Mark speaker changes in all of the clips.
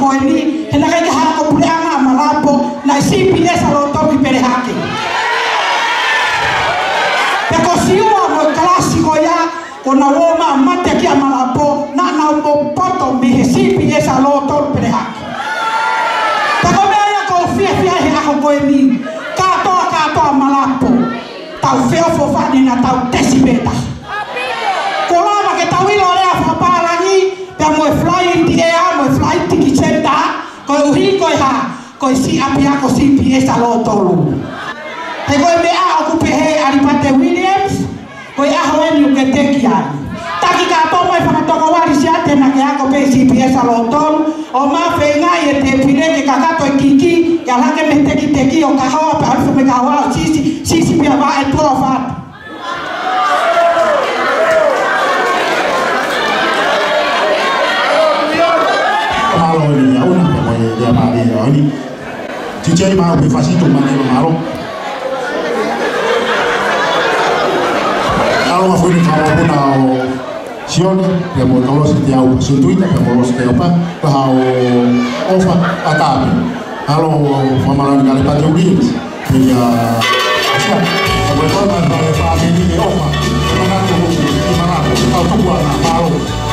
Speaker 1: koeni hena kai ha ko pule anga malapo na CPS alo toki pere hake pe ko siwa mo klasiko ya kona woma mate ki amalapo na mo poto me CPS alo toki pere hake pe ko me ya ko fia he ako koeni ka to amalapo tau feo fo fani na tau tesibeta kolama ke tau ilo lea whaparangi pia moe flying di ea moe flying tiki centa koe uhi koe ha koe si api ako CPS alo tolu he koe me a okupe he Aripate Williams koe aho eni uke teki ai taki ka to moe whakatoko wari si ate na ke ako pe CPS alo tolu o ma whengai e te pire ke kakato e kiki ya lake me teki o kahawa pe alifu me kahawa o sisi pia va e tua fatu
Speaker 2: malo ni ya una como ya Maria ni DJ ma pe facito malo alo ma fuori fa una sione per mo tolo si dia su Twitter per mo ste opa pa ofa atabi alo fa malo ni Aripate Williams ya sia per torna a fare di ofa ma auto buona malo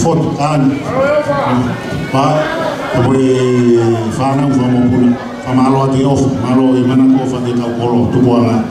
Speaker 2: foto kan pa poi fana ufamo pula famalo ati off malo imana ko fa de ka polo tu buana